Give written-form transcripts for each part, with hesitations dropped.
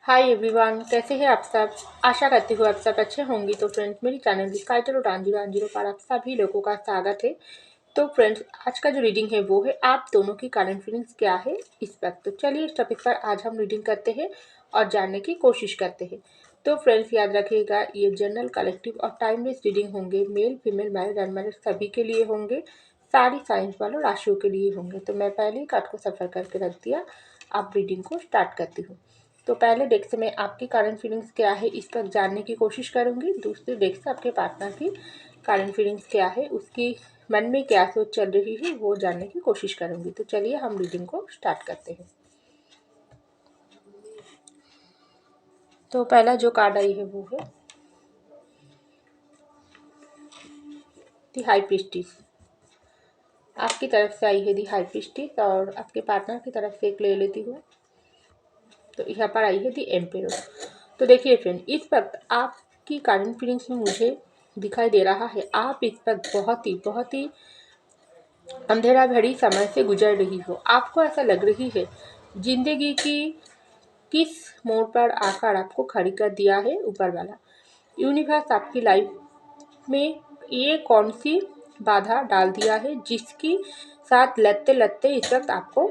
Hi everyone, कैसे हैं आप सब। आशा करती हूँ आप सब अच्छे होंगे। तो फ्रेंड्स, मेरी चैनल स्काइटर और डांजीरो पर आप सभी लोगों का स्वागत है। तो फ्रेंड्स, आज का जो रीडिंग है वो है आप दोनों की करंट फीलिंग्स क्या है इस वक्त। तो चलिए इस टॉपिक पर आज हम रीडिंग करते हैं और जानने की कोशिश करते हैं। तो फ्रेंड्स, याद रखिएगा, ये जनरल, कलेक्टिव और टाइमलेस रीडिंग होंगे। मेल, फीमेल, मैरिड, अनमैरिड सभी के लिए होंगे। सारी साइंस वालों, राशियों के लिए होंगे। तो मैं पहले ही कार्ड को सफर करके रख दिया, आप रीडिंग को स्टार्ट करती हूँ। तो पहले डेक से मैं आपकी करंट फीलिंग्स क्या है इस पर जानने की कोशिश करूंगी। दूसरे डेक से आपके पार्टनर की करंट फीलिंग्स क्या है, उसकी मन में क्या सोच चल रही है वो जानने की कोशिश करूंगी। तो चलिए हम रीडिंग को स्टार्ट करते हैं। तो पहला जो कार्ड आई है वो है दी हाई प्रीस्टिस। आपकी तरफ से आई है दी हाई प्रीस्टिस और आपके पार्टनर की तरफ से एक ले लेती हूँ। तो यहाँ पर आई है दी एम्पेरर। तो देखिए फ्रेंड, इस वक्त आपकी करंट फीलिंग्स में मुझे दिखाई दे रहा है आप इस वक्त बहुत ही अंधेरा भरी समय से गुजर रही हो। आपको ऐसा लग रही है जिंदगी की किस मोड़ पर आकर आपको खड़ी कर दिया है ऊपर वाला। यूनिवर्स आपकी लाइफ में ये कौन सी बाधा डाल दिया है जिसकी साथ लड़ते लड़ते इस वक्त आपको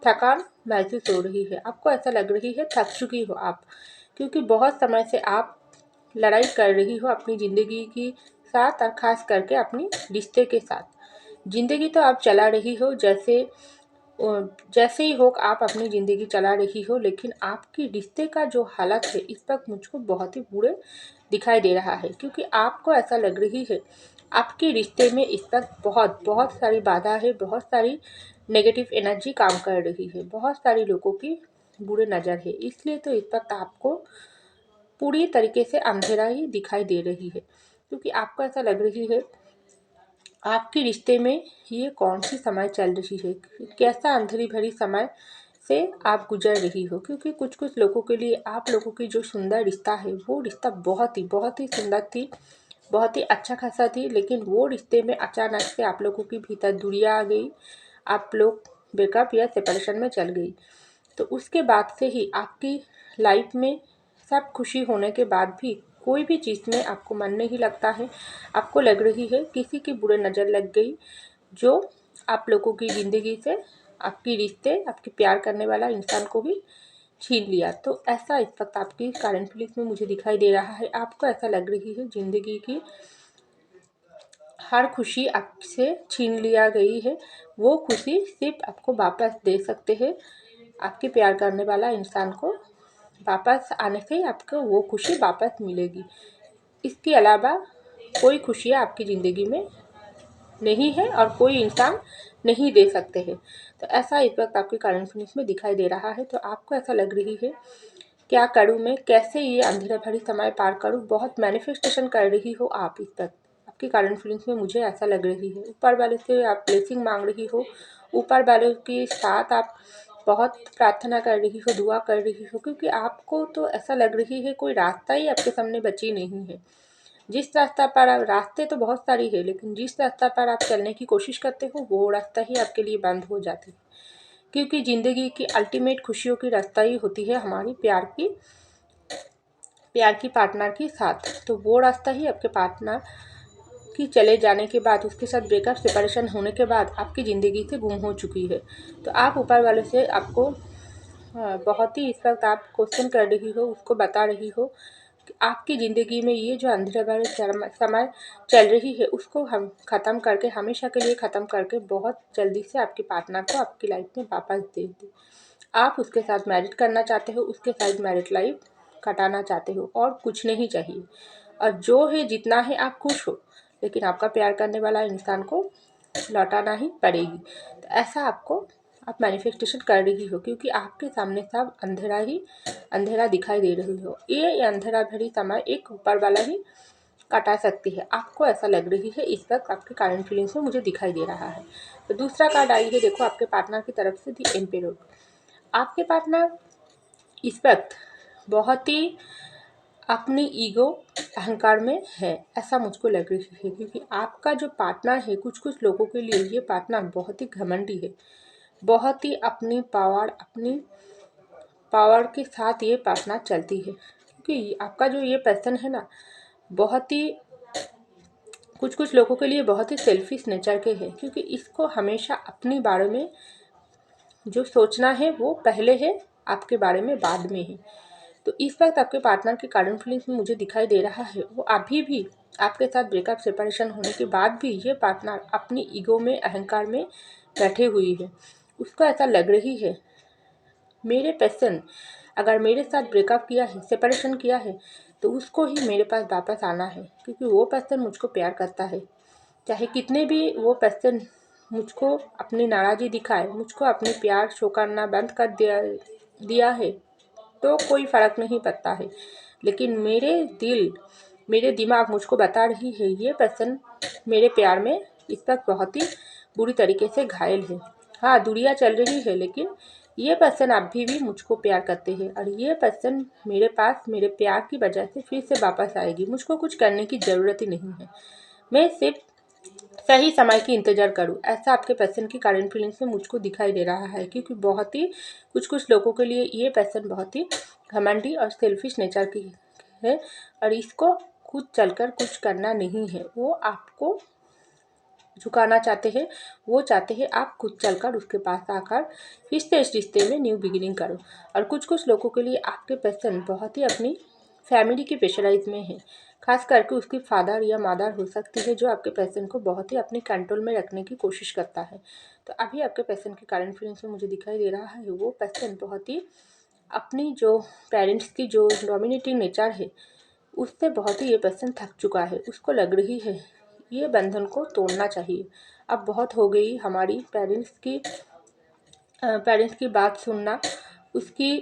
थकान महसूस हो रही है। आपको ऐसा लग रही है थक चुकी हो आप, क्योंकि बहुत समय से आप लड़ाई कर रही हो अपनी ज़िंदगी के साथ और ख़ास करके अपनी रिश्ते के साथ। ज़िंदगी तो आप चला रही हो जैसे ही हो आप अपनी ज़िंदगी चला रही हो, लेकिन आपकी रिश्ते का जो हालत है इस वक्त मुझको बहुत ही बुरे दिखाई दे रहा है। क्योंकि आपको ऐसा लग रही है आपके रिश्ते में इस वक्त बहुत बहुत सारी बाधा है, बहुत सारी नेगेटिव एनर्जी काम कर रही है, बहुत सारी लोगों की बुरे नज़र है। इसलिए तो इस वक्त आपको पूरी तरीके से अंधेरा ही दिखाई दे रही है। क्योंकि आपको ऐसा लग रही है आपके रिश्ते में ये कौन सी समय चल रही है, कैसा अंधेरी भरी समय से आप गुजर रही हो। क्योंकि कुछ कुछ लोगों के लिए आप लोगों की जो सुंदर रिश्ता है वो रिश्ता बहुत ही सुंदर थी, बहुत ही अच्छा खासा थी। लेकिन वो रिश्ते में अचानक से आप लोगों की भीतर दूरियां आ गई, आप लोग ब्रेकअप या सेपरेशन में चल गई। तो उसके बाद से ही आपकी लाइफ में सब खुशी होने के बाद भी कोई भी चीज़ में आपको मन नहीं लगता है। आपको लग रही है किसी की बुरे नज़र लग गई जो आप लोगों की ज़िंदगी से आपकी रिश्ते, आपकी प्यार करने वाला इंसान को भी छीन लिया। तो ऐसा इस वक्त आपकी करंट फीलिंग्स में मुझे दिखाई दे रहा है। आपको ऐसा लग रही है ज़िंदगी की हर खुशी आपसे छीन लिया गई है। वो खुशी सिर्फ आपको वापस दे सकते हैं आपके प्यार करने वाला इंसान को वापस आने से ही आपको वो खुशी वापस मिलेगी। इसके अलावा कोई खुशियाँ आपकी ज़िंदगी में नहीं है और कोई इंसान नहीं दे सकते हैं। तो ऐसा इस वक्त आपके करंट फीलिंग्स में दिखाई दे रहा है। तो आपको ऐसा लग रही है क्या करूँ मैं, कैसे ये अंधेरा भरी समय पार करूँ। बहुत मैनिफेस्टेशन कर रही हो आप इस वक्त, आपकी करंट फीलिंग्स में मुझे ऐसा लग रही है। ऊपर वाले से आप ब्लेसिंग मांग रही हो, ऊपर वाले के साथ आप बहुत प्रार्थना कर रही हो, दुआ कर रही हो। क्योंकि आपको तो ऐसा लग रही है कोई रास्ता ही आपके सामने बची नहीं है। जिस रास्ता पर आप, रास्ते तो बहुत सारी है लेकिन जिस रास्ता पर आप चलने की कोशिश करते हो वो रास्ता ही आपके लिए बंद हो जाती है। क्योंकि ज़िंदगी की अल्टीमेट खुशियों की रास्ता ही होती है हमारी प्यार की पार्टनर के साथ। तो वो रास्ता ही आपके पार्टनर की चले जाने के बाद, उसके साथ ब्रेकअप सेपरेशन होने के बाद आपकी ज़िंदगी से गुम हो चुकी है। तो आप ऊपर वाले से आपको बहुत ही इस वक्त आप क्वेश्चन कर रही हो, उसको बता रही हो कि आपकी ज़िंदगी में ये जो अंधेरा भरे समय चल रही है उसको हम ख़त्म करके, हमेशा के लिए ख़त्म करके बहुत जल्दी से आपके पार्टनर को आपकी लाइफ में वापस दे दें। आप उसके साथ मैरिज करना चाहते हो, उसके साथ मैरिड लाइफ कटाना चाहते हो और कुछ नहीं चाहिए। और जो है जितना है आप खुश हो, लेकिन आपका प्यार करने वाला इंसान को लौटाना ही पड़ेगी। तो ऐसा आपको आप मैनिफेस्टेशन कर रही हो क्योंकि आपके सामने सब अंधेरा ही अंधेरा दिखाई दे रही हो। ये अंधेरा भरी समय एक ऊपर वाला ही कटा सकती है। आपको ऐसा लग रही है इस वक्त आपके करंट फीलिंग्स में मुझे दिखाई दे रहा है। तो दूसरा कार्ड आई है, देखो आपके पार्टनर की तरफ से दी एम्पेरर। आपके पार्टनर इस वक्त बहुत ही अपनी ईगो, अहंकार में है, ऐसा मुझको लग रही है। क्योंकि आपका जो पार्टनर है, कुछ कुछ लोगों के लिए ये पार्टनर बहुत ही घमंडी है, बहुत ही अपनी पावर, अपनी पावर के साथ ये पार्टनर चलती है, क्योंकि आपका जो ये पर्सन है ना, बहुत ही कुछ कुछ लोगों के लिए बहुत ही सेल्फिश नेचर के हैं, क्योंकि इसको हमेशा अपने बारे में जो सोचना है वो पहले है, आपके बारे में बाद में है। तो इस वक्त आपके पार्टनर के कारण फीलिंग्स में मुझे दिखाई दे रहा है, वो अभी भी आपके साथ ब्रेकअप सेपरेशन होने के बाद भी ये पार्टनर अपनी ईगो में, अहंकार में बैठे हुई है। उसको ऐसा लग रही है, मेरे पर्सन अगर मेरे साथ ब्रेकअप किया है, सेपरेशन किया है, तो उसको ही मेरे पास वापस आना है, क्योंकि वो पर्सन मुझको प्यार करता है। चाहे कितने भी वो पर्सन मुझको अपनी नाराज़ी दिखाए, मुझको अपने प्यार शो करना बंद कर दिया है, तो कोई फ़र्क नहीं पड़ता है। लेकिन मेरे दिमाग मुझको बता रही है, ये पर्सन मेरे प्यार में इस वक्त बहुत ही बुरी तरीके से घायल है। हाँ, दूरियाँ चल रही है, लेकिन ये पर्सन अभी भी मुझको प्यार करते हैं, और ये पर्सन मेरे पास मेरे प्यार की वजह से फिर से वापस आएगी। मुझको कुछ करने की ज़रूरत ही नहीं है, मैं सिर्फ सही समय की इंतज़ार करूँ। ऐसा आपके पर्सन की करंट फीलिंग्स में मुझको दिखाई दे रहा है, क्योंकि बहुत ही कुछ लोगों के लिए ये पर्सन बहुत ही घमंडी और सेल्फिश नेचर की है, और इसको खुद चलकर कुछ करना नहीं है। वो आपको झुकाना चाहते हैं, वो चाहते हैं आप खुद चलकर उसके पास आकर फिर से इस रिश्ते में न्यू बिगिनिंग करो। और कुछ लोगों के लिए आपके पर्सन बहुत ही अपनी फैमिली के प्रेशराइज में है, खास करके उसकी फादर या मदर हो सकती है, जो आपके पर्सन को बहुत ही अपने कंट्रोल में रखने की कोशिश करता है। तो अभी आपके पर्सन के करंट फीलिंग्स में मुझे दिखाई दे रहा है, वो पर्सन बहुत ही अपनी जो पेरेंट्स की जो डोमिनेटिंग नेचर है, उससे बहुत ही ये पर्सन थक चुका है। उसको लग रही है ये बंधन को तोड़ना चाहिए, अब बहुत हो गई हमारी पेरेंट्स की बात सुनना, उसकी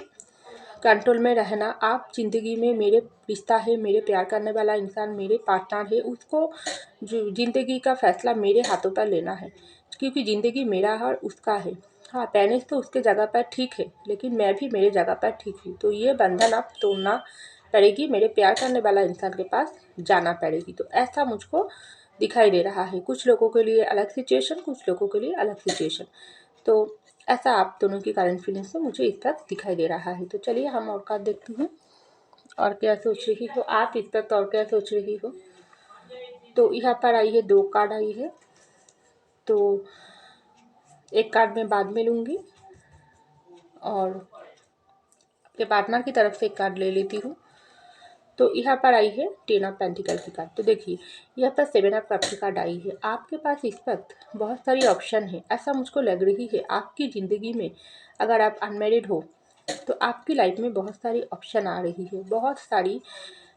कंट्रोल में रहना। आप ज़िंदगी में मेरे रिश्ता है, मेरे प्यार करने वाला इंसान मेरे पार्टनर है, उसको जो ज़िंदगी का फ़ैसला मेरे हाथों पर लेना है, क्योंकि ज़िंदगी मेरा और उसका है। हाँ, पेरेंट्स तो उसके जगह पर ठीक है, लेकिन मैं भी मेरे जगह पर ठीक हूँ। तो ये बंधन अब तोड़ना पड़ेगी, मेरे प्यार करने वाला इंसान के पास जाना पड़ेगी। तो ऐसा मुझको दिखाई दे रहा है। कुछ लोगों के लिए अलग सिचुएशन, कुछ लोगों के लिए अलग सिचुएशन। तो ऐसा आप दोनों की करंट फीलिंग्स में मुझे इस वक्त दिखाई दे रहा है। तो चलिए हम और कार्ड देखते हैं, और क्या सोच रही हो आप इस वक्त, और क्या सोच रही हो। तो यहाँ पर आई है 2 कार्ड आई है, तो एक कार्ड मैं बाद में लूँगी, और आपके पार्टनर की तरफ से एक कार्ड ले लेती हूँ। तो यहाँ पर आई है 10 ऑफ पेंटिकल की कार्ड। तो देखिए, यहाँ पर 7 ऑफ कप की कार्ड आई है। आपके पास इस वक्त बहुत सारी ऑप्शन है, ऐसा मुझको लग रही है। आपकी ज़िंदगी में अगर आप अनमेरिड हो, तो आपकी लाइफ में बहुत सारी ऑप्शन आ रही है, बहुत सारी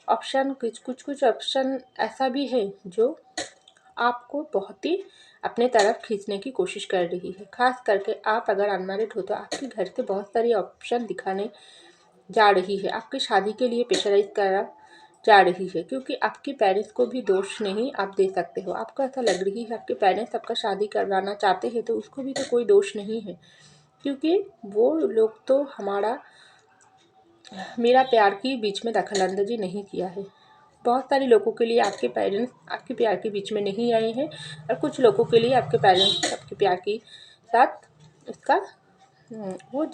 ऑप्शन। कुछ ऑप्शन ऐसा भी है जो आपको बहुत ही अपने तरफ खींचने की कोशिश कर रही है। खास करके आप अगर अनमैरिड हो, तो आपके घर से बहुत सारी ऑप्शन दिखाने जा रही है, आपकी शादी के लिए प्रेशराइज करा जा रही है, क्योंकि आपके पेरेंट्स को भी दोष नहीं आप दे सकते हो। आपको ऐसा लग रही है आपके पेरेंट्स आपका शादी करवाना चाहते हैं, तो उसको भी तो कोई दोष नहीं है, क्योंकि वो लोग तो मेरा प्यार की बीच में दखलंदाजी नहीं किया है। बहुत सारे लोगों के लिए आपके पेरेंट्स आपके प्यार के बीच में नहीं आए हैं, और कुछ लोगों के लिए आपके पेरेंट्स आपके प्यार के साथ उसका वो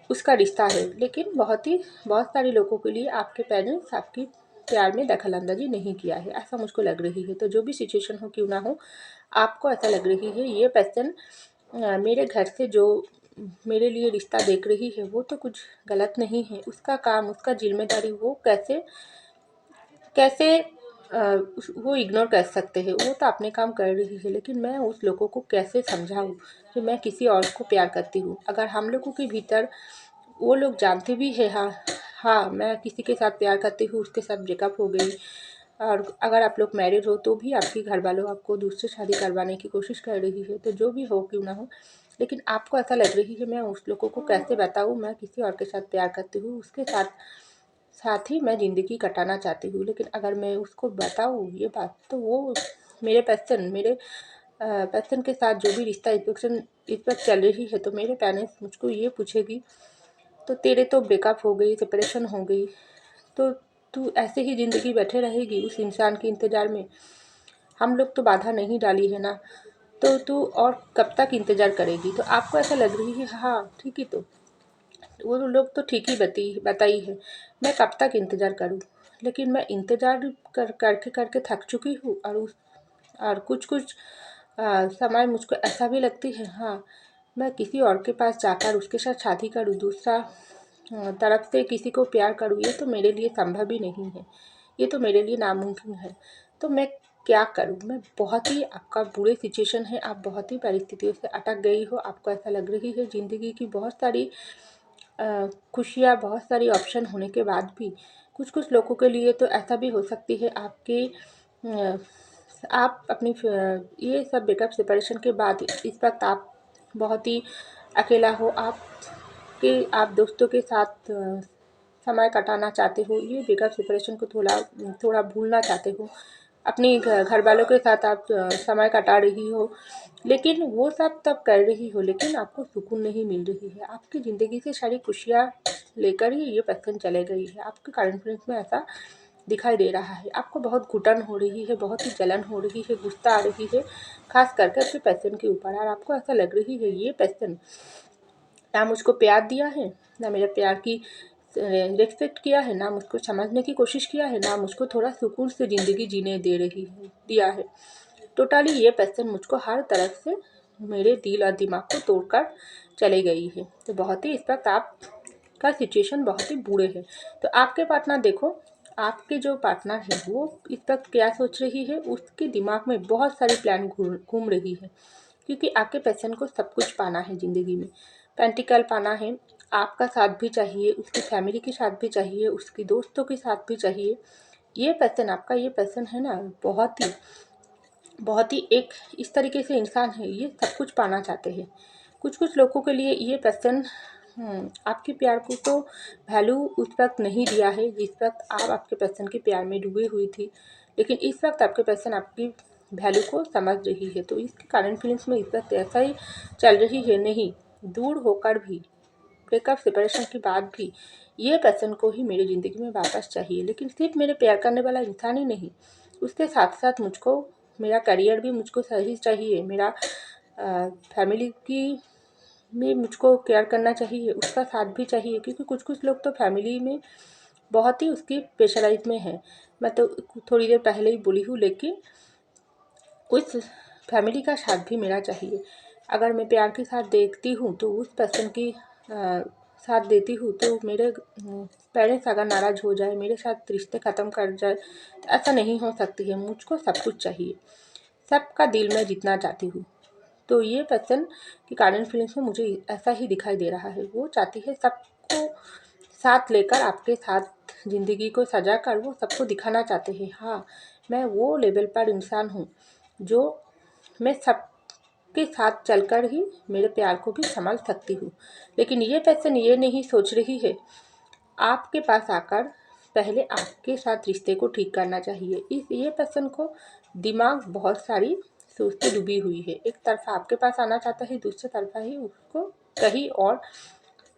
उसका रिश्ता है। लेकिन बहुत सारे लोगों के लिए आपके पेरेंट्स आपकी प्यार में दखलंदाजी नहीं किया है, ऐसा मुझको लग रही है। तो जो भी सिचुएशन हो क्यों ना हो, आपको ऐसा लग रही है ये पर्सन मेरे घर से जो मेरे लिए रिश्ता देख रही है, वो तो कुछ गलत नहीं है। उसका काम, उसका जिम्मेदारी वो कैसे कैसे वो इग्नोर कर सकते हैं। वो तो अपने काम कर रही है, लेकिन मैं उस लोगों को कैसे समझाऊँ कि मैं किसी और को प्यार करती हूँ। अगर हम लोगों के भीतर वो लोग जानते भी है, हाँ मैं किसी के साथ प्यार करती हूँ, उसके साथ ब्रेकअप हो गई, और अगर आप लोग मैरिड हो तो भी आपके घर वालों आपको दूसरी शादी करवाने की कोशिश कर रही है। तो जो भी हो क्यों ना हो, लेकिन आपको ऐसा लग रही है मैं उस लोगों को कैसे बताऊँ मैं किसी और के साथ प्यार करती हूँ, उसके साथ साथ ही मैं ज़िंदगी कटाना चाहती हूँ। लेकिन अगर मैं उसको बताऊँ ये बात, तो वो मेरे पर्सन के साथ जो भी रिश्ता इस वक्त चल रही है, तो मेरे पेरेंट्स मुझको ये पूछेगी, तो तेरे तो ब्रेकअप हो गई, सेपरेशन हो गई, तो तू ऐसे ही ज़िंदगी बैठे रहेगी उस इंसान के इंतज़ार में। हम लोग तो बाधा नहीं डाली है ना, तो तू और कब तक इंतज़ार करेगी। तो आपको ऐसा लग रही है हाँ ठीक ही, तो वो लोग तो ठीक ही बताई है, मैं कब तक इंतज़ार करूँ। लेकिन मैं इंतज़ार करके करके थक चुकी हूँ, और कुछ कुछ समय मुझको ऐसा भी लगती है, हाँ, मैं किसी और के पास जाकर उसके साथ शादी करूँ, दूसरा तरफ से किसी को प्यार करूँ, ये तो मेरे लिए संभव ही नहीं है, ये तो मेरे लिए नामुमकिन है। तो मैं क्या करूँ? मैं बहुत ही आपका बुरे सिचुएशन है, आप बहुत ही परिस्थितियों से अटक गई हो, आपको ऐसा लग रही है ज़िंदगी की बहुत सारी खुशियाँ, बहुत सारी ऑप्शन होने के बाद भी कुछ लोगों के लिए तो ऐसा भी हो सकती है आप अपनी ये सब ब्रेकअप सेपरेशन के बाद इस वक्त आप बहुत ही अकेला हो, आप दोस्तों के साथ समय कटाना चाहते हो, ये ब्रेकअप सेपरेशन को थोड़ा थोड़ा भूलना चाहते हो, अपनी घर वालों के साथ आप समय कटा रही हो, लेकिन वो सब तब कर रही हो, लेकिन आपको सुकून नहीं मिल रही है। आपकी ज़िंदगी से सारी खुशियाँ लेकर ही ये पर्सन चले गई है। आपके कॉन्फिडेंस में ऐसा दिखाई दे रहा है, आपको बहुत घुटन हो रही है, बहुत ही जलन हो रही है, गुस्सा आ रही है, खास करके अपने पर्सन के ऊपर, और आपको ऐसा लग रही है ये पर्सन ना मुझको प्यार दिया है, ना मेरे प्यार की रिस्पेक्ट किया है, ना मुझको समझने की कोशिश किया है, ना मुझको थोड़ा सुकून से ज़िंदगी जीने दिया है। टोटली ये पर्सन मुझको हर तरफ से मेरे दिल और दिमाग को तोड़कर चली गई है। तो बहुत ही इस वक्त आपका सिचुएशन बहुत ही बुरे है। तो आपके पार्टनर देखो, आपके जो पार्टनर है वो इस वक्त क्या सोच रही है, उसके दिमाग में बहुत सारी प्लान घूम रही है, क्योंकि आपके पर्सन को सब कुछ पाना है ज़िंदगी में, पेंटिकल पाना है, आपका साथ भी चाहिए, उसकी फैमिली के साथ भी चाहिए, उसकी दोस्तों के साथ भी चाहिए। ये पर्सन आपका ये पर्सन है ना, बहुत ही एक इस तरीके से इंसान है, ये सब कुछ पाना चाहते हैं। कुछ लोगों के लिए ये पर्सन आपके प्यार को तो वैल्यू उस वक्त नहीं दिया है जिस वक्त आप आपके पर्सन के प्यार में डूबी हुई थी, लेकिन इस वक्त आपके पर्सन आपकी वैल्यू को समझ रही है। तो इसके कारण फीलिंग्स में इस वक्त ऐसा ही चल रही है, नहीं दूर होकर भी, ब्रेकअप सेपरेशन के बाद भी ये पर्सन को ही मेरी ज़िंदगी में वापस चाहिए, लेकिन सिर्फ मेरे प्यार करने वाला इंसान ही नहीं, उसके साथ साथ मुझको मेरा करियर भी मुझको सही चाहिए, मेरा फैमिली की भी मुझको केयर करना चाहिए, उसका साथ भी चाहिए, क्योंकि कुछ लोग तो फैमिली में बहुत ही उसकी प्रेशराइज में है। मैं तो थोड़ी देर पहले ही बोली हूँ, लेकिन उस फैमिली का साथ भी मेरा चाहिए। अगर मैं प्यार के साथ देखती हूँ तो उस पर्सन की साथ देती हूँ, तो मेरे पेरेंट्स अगर नाराज़ हो जाए, मेरे साथ रिश्ते ख़त्म कर जाए, तो ऐसा नहीं हो सकती है। मुझको सब कुछ चाहिए, सबका दिल मैं जीतना चाहती हूँ। तो ये पर्सन की कारण फीलिंग्स में मुझे ऐसा ही दिखाई दे रहा है, वो चाहती है सबको साथ लेकर, आपके साथ ज़िंदगी को सजा कर वो सबको दिखाना चाहते हैं, हाँ मैं वो लेवल पर इंसान हूँ जो मैं सबके साथ चलकर ही मेरे प्यार को भी संभाल सकती हूँ। लेकिन ये पर्सन ये नहीं सोच रही है, आपके पास आकर पहले आपके साथ रिश्ते को ठीक करना चाहिए। इस ये पर्सन को दिमाग बहुत सारी सोचते डूबी हुई है, एक तरफा आपके पास आना चाहता है, दूसरी तरफा ही उसको कहीं और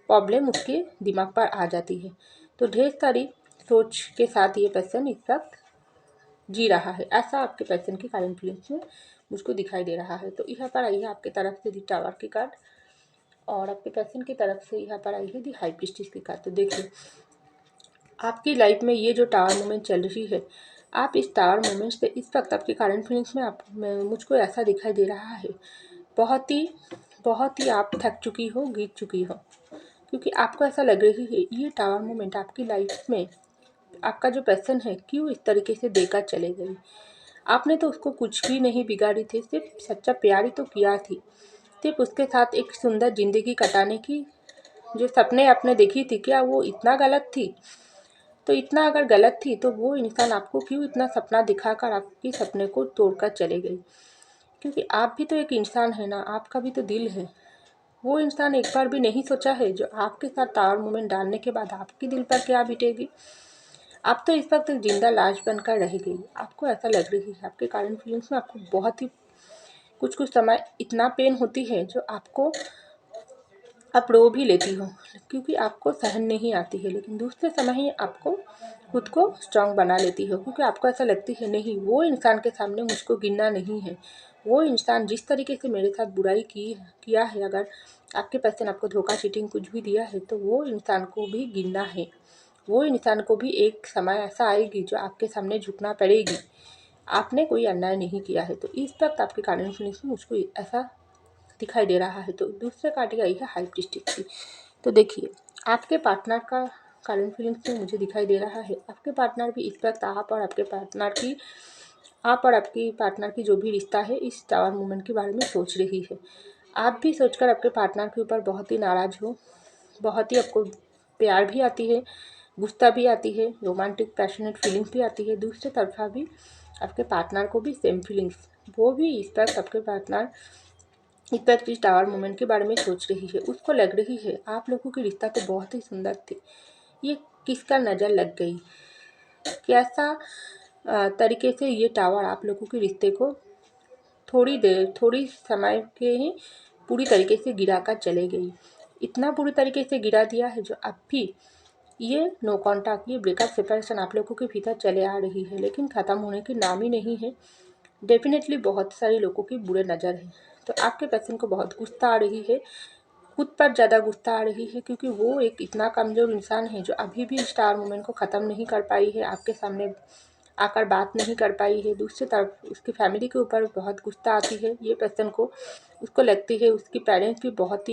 प्रॉब्लम उसके दिमाग पर आ जाती है। तो ढेर सारी सोच के साथ ये पर्सन इस वक्त जी रहा है, ऐसा आपके पर्सन की करंट फीलिंग्स में मुझको दिखाई दे रहा है। तो यहाँ पर आई है आपकी तरफ से दी टावर की कार्ड, और आपके पर्सन की तरफ से यहाँ पर आई है दी हाई प्रीस्टेस की कार्ड। तो देखिए आपकी लाइफ में ये जो टावर मूवमेंट चल रही है, आप इस टावर मूवमेंट से इस वक्त आपके करंट फीलिंग्स में मुझको ऐसा दिखाई दे रहा है, बहुत ही आप थक चुकी हो, गीत चुकी हो, क्योंकि आपको ऐसा लग रही है ये टावर मूवमेंट आपकी लाइफ में आपका जो पर्सन है क्यों इस तरीके से देकर चले गई। आपने तो उसको कुछ भी नहीं बिगाड़ी थी, सिर्फ सच्चा प्यार ही तो किया थी, सिर्फ उसके साथ एक सुंदर ज़िंदगी कटाने की जो सपने आपने देखी थी, क्या वो इतना गलत थी? तो इतना अगर गलत थी तो वो इंसान आपको क्यों इतना सपना दिखाकर आपके सपने को तोड़कर चले गई? क्योंकि आप भी तो एक इंसान है ना, आपका भी तो दिल है। वो इंसान एक बार भी नहीं सोचा है जो आपके साथ टावर मूवमेंट डालने के बाद आपके दिल पर क्या बीतेगी। आप तो इस वक्त जिंदा लाश बनकर रह गई। आपको ऐसा लग रही है, आपके कारण फीलिंग्स में आपको बहुत ही कुछ समय इतना पेन होती है जो आपको आप रो भी लेती हो, क्योंकि आपको सहन नहीं आती है, लेकिन दूसरे समय ही आपको खुद को स्ट्रांग बना लेती हो, क्योंकि आपको ऐसा लगती है नहीं वो इंसान के सामने मुझको गिरना नहीं है, वो इंसान जिस तरीके से मेरे साथ बुराई किया है, अगर आपके पर्सन आपको धोखा, चीटिंग कुछ भी दिया है, तो वो इंसान को भी गिनना है। वो इंसान को भी एक समय ऐसा आएगी जो आपके सामने झुकना पड़ेगी। आपने कोई अन्याय नहीं किया है। तो इस वक्त आपके कारण फीलिंग्स में मुझको ऐसा दिखाई दे रहा है। तो दूसरे कार्ड आई है हाई प्रीस्टेस की। तो देखिए, आपके पार्टनर का कारण फीलिंग्स में मुझे दिखाई दे रहा है। आपके पार्टनर भी इस वक्त आप और आपकी पार्टनर की जो भी रिश्ता है, इस टावर मूवमेंट के बारे में सोच रही है। आप भी सोचकर आपके पार्टनर के ऊपर बहुत ही नाराज़ हो, बहुत ही आपको प्यार भी आती है, गुस्सा भी आती है, रोमांटिक पैशनेट फीलिंग्स भी आती है। दूसरी तरफा भी आपके पार्टनर को भी सेम फीलिंग्स, वो भी इस वक्त आपके पार्टनर इस वक्त इस टावर मूवमेंट के बारे में सोच रही है। उसको लग रही है आप लोगों की रिश्ता तो बहुत ही सुंदर थी, ये किसका नज़र लग गई, कैसा तरीके से ये टावर आप लोगों के रिश्ते को थोड़ी समय के ही पूरी तरीके से गिरा कर चले गई। इतना पूरी तरीके से गिरा दिया है जो अब भी ये नो कॉन्टैक्ट, ये ब्रेकअप, सेपरेशन आप लोगों के भीतर चले आ रही है, लेकिन ख़त्म होने की नाम ही नहीं है। डेफिनेटली बहुत सारे लोगों की बुरे नज़र है। तो आपके पर्सन को बहुत गुस्सा आ रही है, खुद पर ज़्यादा गुस्सा आ रही है, क्योंकि वो एक इतना कमज़ोर इंसान है जो अभी भी स्टार मूवमेंट को ख़त्म नहीं कर पाई है, आपके सामने आकर बात नहीं कर पाई है। दूसरी तरफ उसकी फैमिली के ऊपर बहुत गुस्सा आती है ये पर्सन को। उसको लगती है उसकी पेरेंट्स भी बहुत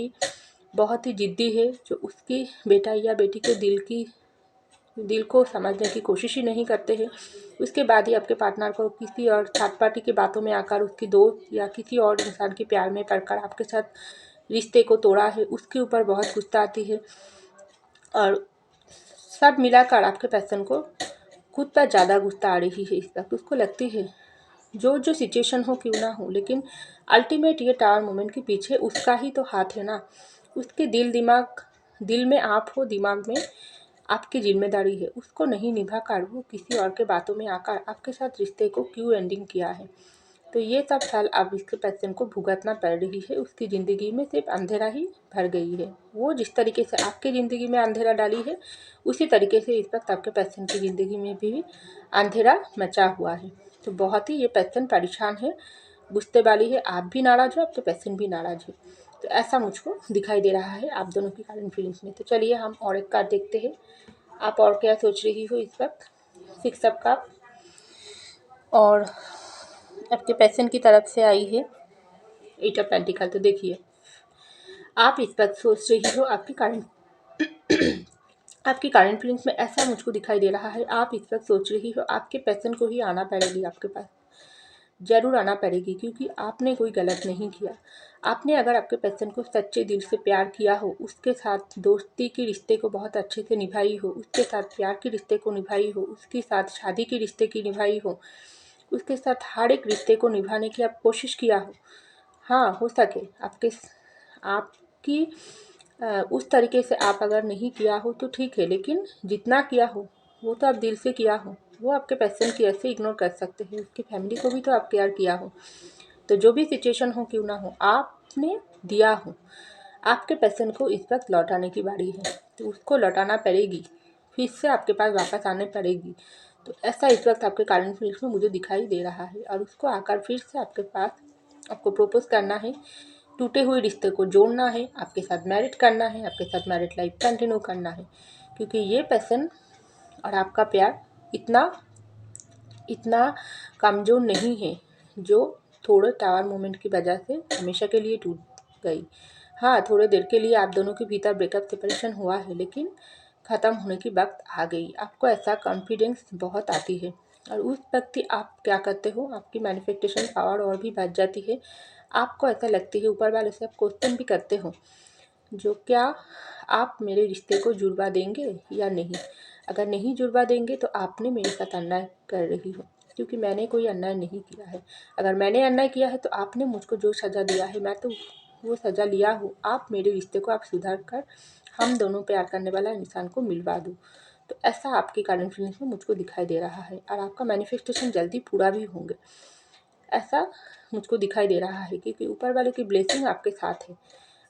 ही ज़िद्दी है, जो उसकी बेटा या बेटी के दिल को समझने की कोशिश ही नहीं करते हैं। उसके बाद ही आपके पार्टनर को किसी और थर्ड पार्टी की बातों में आकर, उसकी दोस्त या किसी और इंसान के प्यार में पड़कर आपके साथ रिश्ते को तोड़ा है, उसके ऊपर बहुत गुस्सा आती है। और सब मिलाकर आपके पर्सन को खुद पर ज़्यादा गुस्सा आ रही है इस वक्त। उसको लगती है जो सिचुएशन हो क्यों ना हो, लेकिन अल्टीमेट ये टावर मूवमेंट के पीछे उसका ही तो हाथ है ना। उसके दिल में आप हो, दिमाग में आपकी जिम्मेदारी है। उसको नहीं निभाकर वो किसी और के बातों में आकर आपके साथ रिश्ते को क्यों एंडिंग किया है। तो ये सब फल अब इसके पर्सन को भुगतना पड़ रही है। उसकी ज़िंदगी में सिर्फ अंधेरा ही भर गई है। वो जिस तरीके से आपकी ज़िंदगी में अंधेरा डाली है, उसी तरीके से इस वक्त आपके पर्सन की ज़िंदगी में भी अंधेरा मचा हुआ है। तो बहुत ही ये पर्सन परेशान है, गुस्से वाली है। आप भी नाराज़ हो, आपके पर्सन भी नाराज़ है। तो ऐसा मुझको दिखाई दे रहा है आप दोनों की कारण फीलिंग्स में। तो चलिए हम और एक कार्ड देखते हैं, आप और क्या सोच रही हो इस वक्त। 6 ऑफ कप और आपके पैसन की तरफ से आई है 8 ऑफ पेंटिकल। तो देखिए, आप इस वक्त सोच रही हो आपकी करंट फीलिंग्स में ऐसा मुझको दिखाई दे रहा है। आप इस वक्त सोच रही हो आपके पैसन को ही आना पड़ेगी, आपके पास ज़रूर आना पड़ेगी, क्योंकि आपने कोई गलत नहीं किया। आपने अगर आपके पर्सन को सच्चे दिल से प्यार किया हो, उसके साथ दोस्ती के रिश्ते को बहुत अच्छे से निभाई हो, उसके साथ प्यार के रिश्ते को निभाई हो, उसके साथ शादी के रिश्ते की निभाई हो, उसके साथ हर एक रिश्ते को निभाने की आप कोशिश किया हो। हाँ, हो सके आपकी उस तरीके से आप अगर नहीं किया हो तो ठीक है, लेकिन जितना किया हो वो तो आप दिल से किया हो। वो आपके पर्सन की ऐसे इग्नोर कर सकते हैं, उसकी फैमिली को भी तो आप केयर किया हो। तो जो भी सिचुएशन हो क्यों ना हो, आपने दिया हो। आपके पर्सन को इस वक्त लौटाने की बारी है, तो उसको लौटाना पड़ेगी, फिर से आपके पास वापस आने पड़ेगी। तो ऐसा इस वक्त आपके कारण फील्ड में मुझे दिखाई दे रहा है, और उसको आकर फिर से आपके पास आपको प्रपोज करना है, टूटे हुए रिश्ते को जोड़ना है, आपके साथ मैरिड करना है, आपके साथ मैरिड लाइफ कंटिन्यू करना है। क्योंकि ये पर्सन और आपका प्यार इतना इतना कमज़ोर नहीं है जो थोड़े टावर मोमेंट की वजह से हमेशा के लिए टूट गई। हाँ, थोड़े देर के लिए आप दोनों के भीतर ब्रेकअप सेपरेशन हुआ है, लेकिन ख़त्म होने की वक्त आ गई। आपको ऐसा कॉन्फिडेंस बहुत आती है, और उस वक्त आप क्या करते हो, आपकी मैनिफेस्टेशन पावर और भी बढ़ जाती है। आपको ऐसा लगती है, ऊपर वाले से आप क्वेश्चन भी करते हो, जो क्या आप मेरे रिश्ते को जुड़वा देंगे या नहीं। अगर नहीं जुड़वा देंगे तो आपने मेरे साथ अन्याय कर रही हो, क्योंकि मैंने कोई अन्याय नहीं किया है। अगर मैंने अन्याय किया है तो आपने मुझको जो सज़ा दिया है मैं तो वो सज़ा लिया हूँ। आप मेरे रिश्ते को आप सुधार कर हम दोनों प्यार करने वाला इंसान को मिलवा दो। तो ऐसा आपकी करंट फीलिंग्स में मुझको दिखाई दे रहा है, और आपका मैनिफेस्टेशन जल्दी पूरा भी होंगे, ऐसा मुझको दिखाई दे रहा है। क्योंकि ऊपर वाले की ब्लेसिंग आपके साथ है,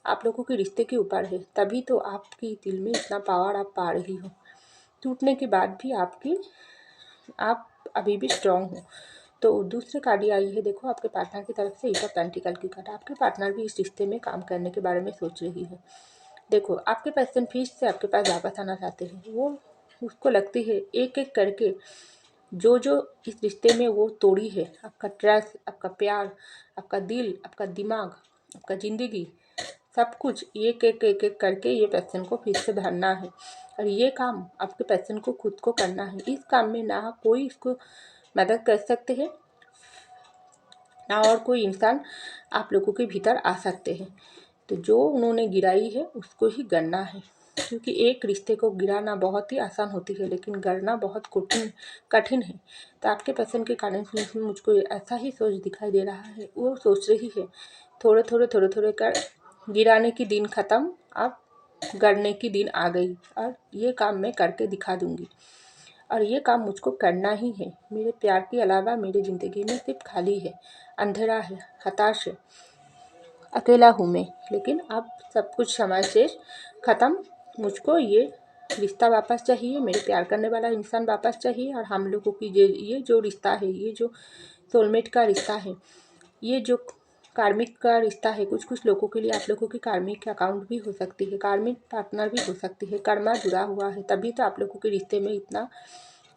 आप लोगों के रिश्ते के ऊपर है, तभी तो आपकी दिल में इतना पावर आप पा रही हो। टूटने के बाद भी आप अभी भी स्ट्रांग हो। तो दूसरे कार्ड ये आई है, देखो आपके पार्टनर की तरफ से एट ऑफ पेंटिकल की कार्ड। आपके पार्टनर भी इस रिश्ते में काम करने के बारे में सोच रही है। देखो आपके पर्सन फिर से आपके पास वापस आना चाहते हैं। वो उसको लगती है एक एक करके जो जो इस रिश्ते में वो तोड़ी है, आपका ट्रस्ट, आपका प्यार, आपका दिल, आपका दिमाग, आपका ज़िंदगी, सब कुछ एक एक एक एक करके ये पर्सन को फिर से भरना है। और ये काम आपके पर्सन को खुद को करना है। इस काम में ना कोई इसको मदद कर सकते हैं, ना और कोई इंसान आप लोगों के भीतर आ सकते हैं। तो जो उन्होंने गिराई है उसको ही गढ़ना है, क्योंकि एक रिश्ते को गिराना बहुत ही आसान होती है लेकिन गढ़ना बहुत कठिन है। तो आपके पर्सन के कारण में मुझको ऐसा ही सोच दिखाई दे रहा है। वो सोच रही है थोड़े थोड़े कर गिराने की दिन ख़त्म, अब गढ़ने की दिन आ गई और ये काम मैं करके दिखा दूँगी। और ये काम मुझको करना ही है। मेरे प्यार के अलावा मेरी ज़िंदगी में सिर्फ खाली है, अंधेरा है, हताश है, अकेला हूँ मैं। लेकिन अब सब कुछ समय से ख़त्म। मुझको ये रिश्ता वापस चाहिए, मेरे प्यार करने वाला इंसान वापस चाहिए। और हम लोगों की ये जो रिश्ता है, ये जो सोलमेट का रिश्ता है, ये जो कार्मिक का रिश्ता है, कुछ कुछ लोगों के लिए आप लोगों की कार्मिक अकाउंट भी हो सकती है, कार्मिक पार्टनर भी हो सकती है, कर्मा जुड़ा हुआ है। तभी तो आप लोगों के रिश्ते में इतना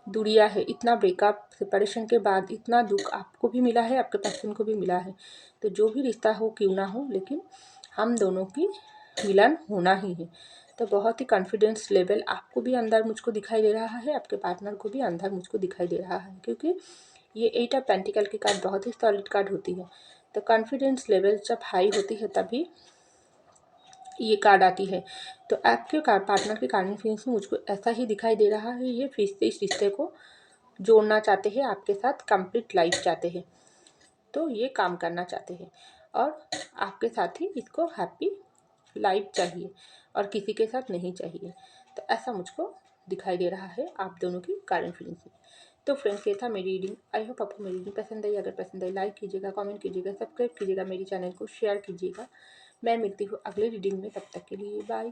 दूरिया है, इतना ब्रेकअप सेपरेशन के बाद इतना दुख आपको भी मिला है, आपके पर्सन को भी मिला है। तो जो भी रिश्ता हो क्यों ना हो, लेकिन हम दोनों की मिलन होना ही है। तो बहुत ही कॉन्फिडेंस लेवल आपको भी अंदर मुझको दिखाई दे रहा है, आपके पार्टनर को भी अंदर मुझको दिखाई दे रहा है, क्योंकि ये एट ऑफ पेंटिकल की कार्ड बहुत ही सॉलिड कार्ड होती है। तो कॉन्फिडेंस लेवल जब हाई होती है तभी ये कार्ड आती है। तो आपके पार्टनर के कॉन्फिडेंस में मुझको ऐसा ही दिखाई दे रहा है, ये फिर से इस रिश्ते को जोड़ना चाहते हैं, आपके साथ कंप्लीट लाइफ चाहते हैं। तो ये काम करना चाहते हैं और आपके साथ ही इसको हैप्पी लाइफ चाहिए और किसी के साथ नहीं चाहिए। तो ऐसा मुझको दिखाई दे रहा है आप दोनों की करंट फीलिंग्स में। तो फ्रेंड्स, ये था मेरी रीडिंग। आई होप आपको मेरी रीडिंग पसंद आई। अगर पसंद आई लाइक कीजिएगा, कमेंट कीजिएगा, सब्सक्राइब कीजिएगा, मेरी चैनल को शेयर कीजिएगा। मैं मिलती हूँ अगले रीडिंग में, तब तक के लिए बाय।